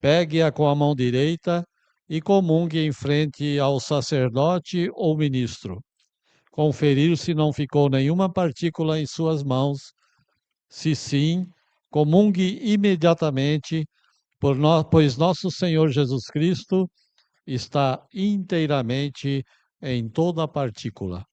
[SPEAKER 4] pegue-a com a mão direita e comungue em frente ao sacerdote ou ministro. Conferir se não ficou nenhuma partícula em suas mãos. Se sim, comungue imediatamente, pois nosso Senhor Jesus Cristo está inteiramente em toda partícula.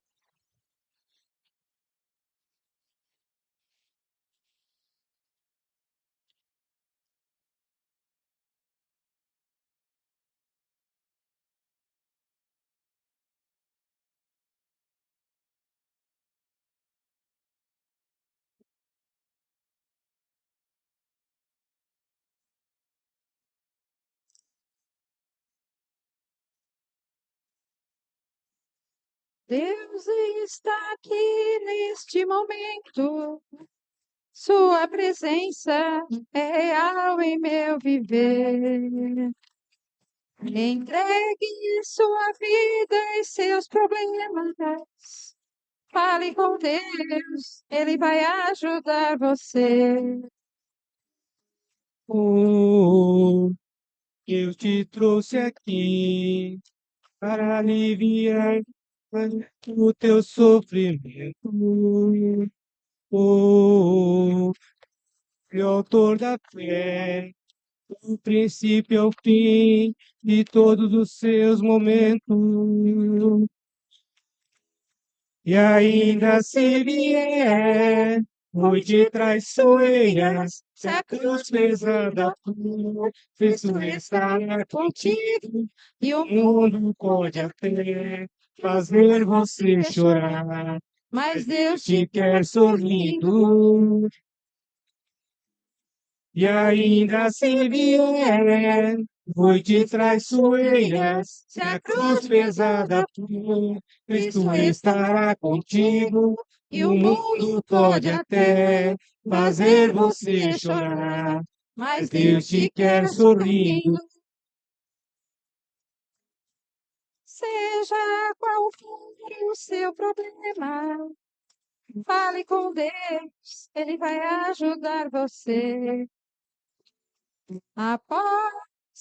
[SPEAKER 2] Deus está aqui neste momento. Sua presença é real em meu viver. Entregue sua vida e seus problemas. Fale com Deus, Ele vai ajudar você.
[SPEAKER 5] Oh, eu te trouxe aqui para aliviar o teu sofrimento. Oh, o autor da fé, do princípio ao fim de todos os seus momentos. E ainda se vier noite traiçoeiras, se a cruz pesada for, Cristo estará contigo, e o mundo pode até fazer você chorar, mas Deus te quer sorrindo. E ainda se vier noite traiçoeiras, se a cruz pesada for, Cristo estará contigo, e o mundo pode até fazer você chorar, mas Deus te quer sorrindo.
[SPEAKER 2] Seja qual for o seu problema, fale com Deus, Ele vai ajudar você. Após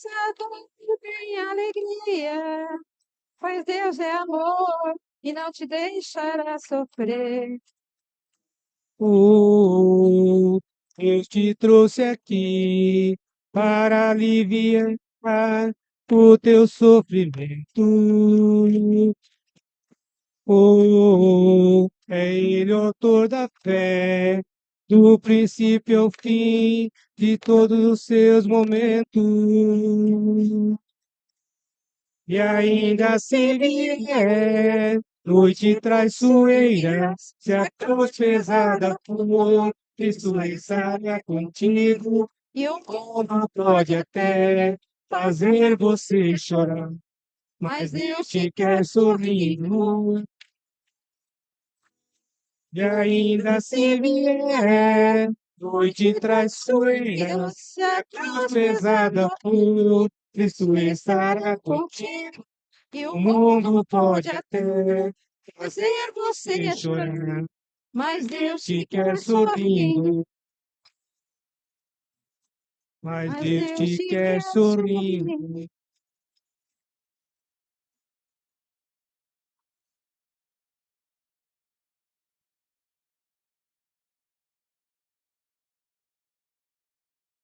[SPEAKER 2] a dor vem alegria, pois Deus é amor e não te deixará sofrer.
[SPEAKER 5] Oh, eu te trouxe aqui para aliviar o teu sofrimento. Oh, é Ele o autor da fé, do princípio ao fim de todos os seus momentos. E ainda se vier noite traiçoeira, se a cruz pesada for, Cristo estará contigo, e o mundo pode até fazer você chorar, mas Deus te quer sorrindo. E ainda se vier noite traiçoeira, se a cruz pesada for, Cristo estará contigo, e o mundo pode até fazer você chorar, mas Deus te quer sorrindo. Mas Deus te quer sorrindo.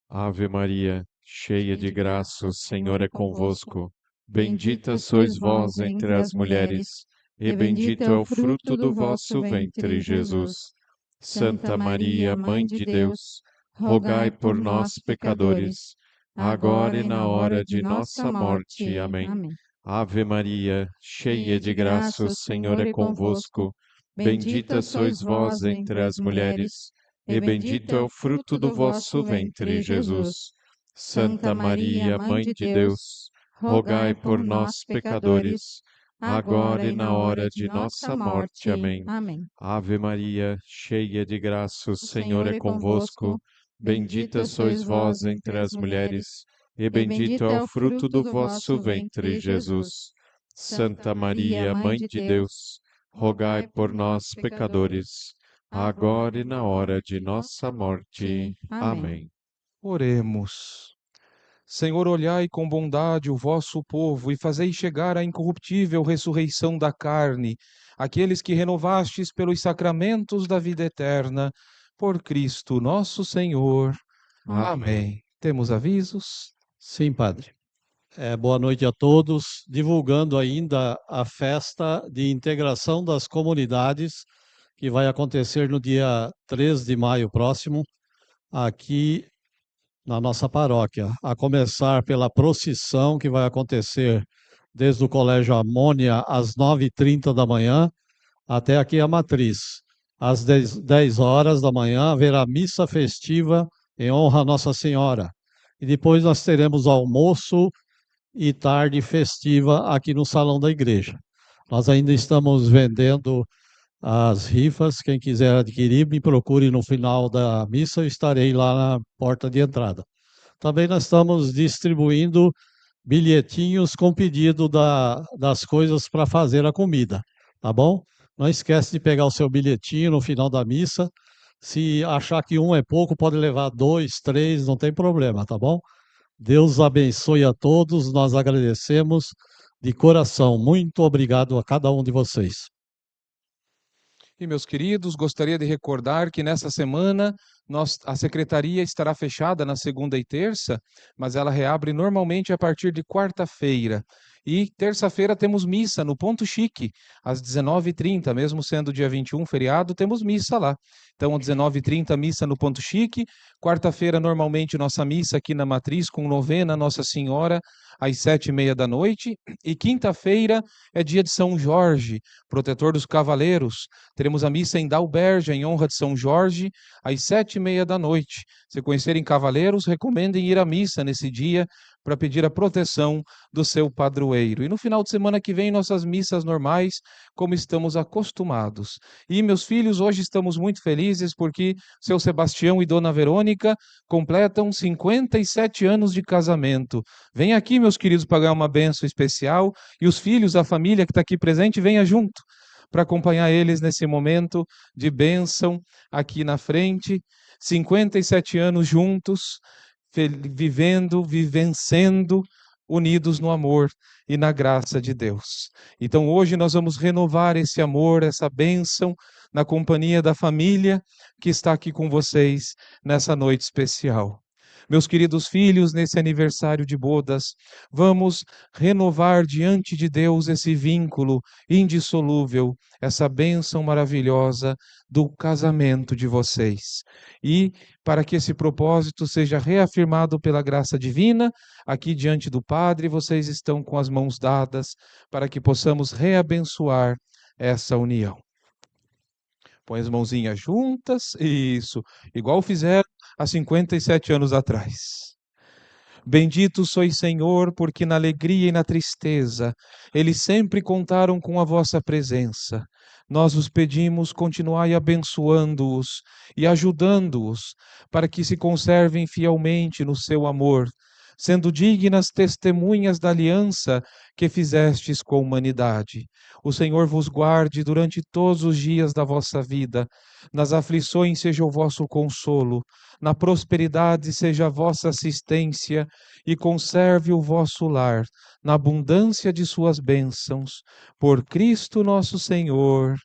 [SPEAKER 3] Ave Maria, cheia de graça, o Senhor é convosco. Bendita sois vós entre as mulheres, e bendito é o fruto do vosso ventre, Jesus. Santa Maria, Mãe de Deus, rogai por nós, pecadores, agora e na hora de nossa morte. Amém. Ave Maria, cheia de graça, o Senhor é convosco. Bendita sois vós entre as mulheres, e bendito é o fruto do vosso ventre, Jesus. Santa Maria, Mãe de Deus, rogai por nós, pecadores, agora e na hora de nossa morte. Amém. Ave Maria, cheia de graça, o Senhor é convosco. Bendita sois vós entre as mulheres, e bendito é o fruto do vosso ventre, Jesus. Santa Maria, Mãe de Deus, rogai por nós, pecadores, agora e na hora de nossa morte. Amém.
[SPEAKER 6] Oremos. Senhor, olhai com bondade o vosso povo e fazei chegar a incorruptível ressurreição da carne, aqueles que renovastes pelos sacramentos da vida eterna, por Cristo nosso Senhor. Amém. Temos avisos?
[SPEAKER 4] Sim, padre. Boa noite a todos. Divulgando ainda a festa de integração das comunidades, que vai acontecer no dia 3 de maio próximo, aqui na nossa paróquia, a começar pela procissão que vai acontecer desde o Colégio Amônia às 9h30 da manhã até aqui a Matriz. Às 10 horas da manhã haverá missa festiva em honra a Nossa Senhora. E depois nós teremos almoço e tarde festiva aqui no salão da igreja. Nós ainda estamos vendendo as rifas. Quem quiser adquirir, me procure no final da missa, eu estarei lá na porta de entrada. Também nós estamos distribuindo bilhetinhos com pedido das coisas para fazer a comida, tá bom? Não esquece de pegar o seu bilhetinho no final da missa. Se achar que um é pouco, pode levar dois, três, não tem problema, tá bom? Deus abençoe a todos, nós agradecemos de coração. Muito obrigado a cada um de vocês.
[SPEAKER 6] E, meus queridos, gostaria de recordar que nessa semana a secretaria estará fechada na segunda e terça, mas ela reabre normalmente a partir de quarta-feira. E terça-feira temos missa no Ponto Chique, às 19h30, mesmo sendo dia 21 feriado, temos missa lá. Então, às 19h30, missa no Ponto Chique. Quarta-feira, normalmente, nossa missa aqui na Matriz, com novena Nossa Senhora, às 7h30 da noite. E quinta-feira é dia de São Jorge, protetor dos cavaleiros. Teremos a missa em Dalberja, em honra de São Jorge, às 7h30 da noite. Se conhecerem cavaleiros, recomendem ir à missa nesse dia para pedir a proteção do seu padroeiro. E no final de semana que vem, nossas missas normais, como estamos acostumados. E, meus filhos, hoje estamos muito felizes porque seu Sebastião e Dona Verônica completam 57 anos de casamento. Vem aqui, meus queridos, pagar uma bênção especial, e os filhos, a família que está aqui presente, venha junto para acompanhar eles nesse momento de bênção aqui na frente. 57 anos juntos, vivenciando, unidos no amor e na graça de Deus. Então hoje nós vamos renovar esse amor, essa bênção, na companhia da família que está aqui com vocês nessa noite especial. Meus queridos filhos, nesse aniversário de bodas, vamos renovar diante de Deus esse vínculo indissolúvel, essa bênção maravilhosa do casamento de vocês. E para que esse propósito seja reafirmado pela graça divina, aqui diante do Padre, vocês estão com as mãos dadas para que possamos reabençoar essa união. Põe as mãozinhas juntas, isso, igual fizeram há 57 anos atrás. Bendito sois, Senhor, porque na alegria e na tristeza eles sempre contaram com a vossa presença. Nós vos pedimos, continuai abençoando-os e ajudando-os para que se conservem fielmente no seu amor, sendo dignas testemunhas da aliança que fizestes com a humanidade. O Senhor vos guarde durante todos os dias da vossa vida. Nas aflições seja o vosso consolo, na prosperidade seja a vossa assistência, e conserve o vosso lar na abundância de suas bênçãos. Por Cristo nosso Senhor.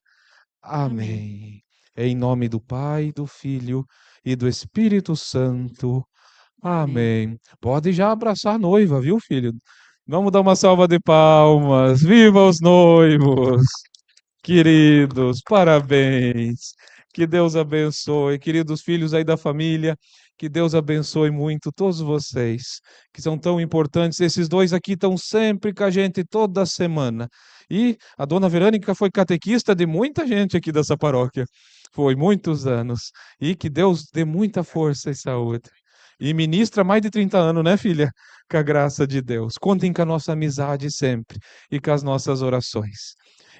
[SPEAKER 6] Amém. Em nome do Pai, do Filho e do Espírito Santo. Amém. Pode já abraçar a noiva, viu, filho? Vamos dar uma salva de palmas. Viva os noivos! Queridos, parabéns. Que Deus abençoe. Queridos filhos aí da família, que Deus abençoe muito todos vocês, que são tão importantes. Esses dois aqui estão sempre com a gente toda semana. E a dona Verônica foi catequista de muita gente aqui dessa paróquia. Foi muitos anos. E que Deus dê muita força e saúde. E ministra há mais de 30 anos, né, filha? Com a graça de Deus. Contem com a nossa amizade sempre e com as nossas orações.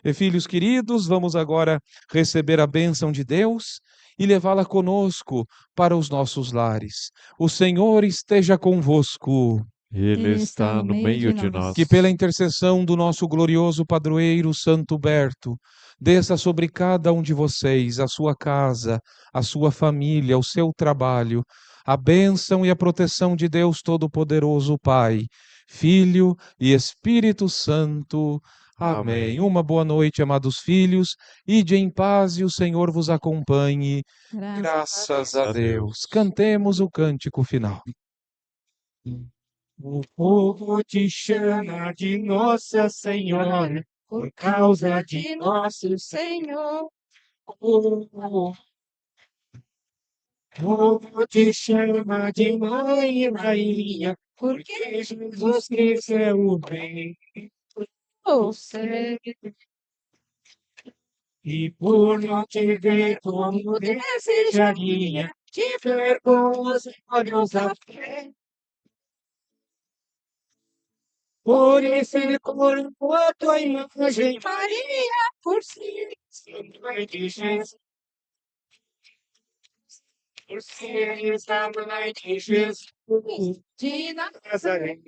[SPEAKER 6] E filhos queridos, vamos agora receber a bênção de Deus e levá-la conosco para os nossos lares. O Senhor esteja convosco.
[SPEAKER 3] Ele está no meio de nós.
[SPEAKER 6] Que pela intercessão do nosso glorioso padroeiro Santo Huberto, desça sobre cada um de vocês, a sua casa, a sua família, o seu trabalho, a bênção e a proteção de Deus Todo-Poderoso, Pai, Filho e Espírito Santo. Amém. Uma boa noite, amados filhos. Ide em paz e o Senhor vos acompanhe. Graças a Deus. Cantemos o cântico final.
[SPEAKER 5] O povo te chama de Nossa Senhora, por causa de nosso Senhor. O povo te chama de Mãe Maria, porque Jesus Cristo é o bem. E por não te ver como desejaria, te ver com os olhos da fé. por isso ele colocou a tua imagem, Maria, por ser mãe de Jesus, por seres a mãe de Jesus, de Nazaré.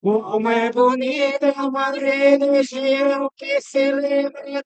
[SPEAKER 5] Como é bonita uma religião que celebra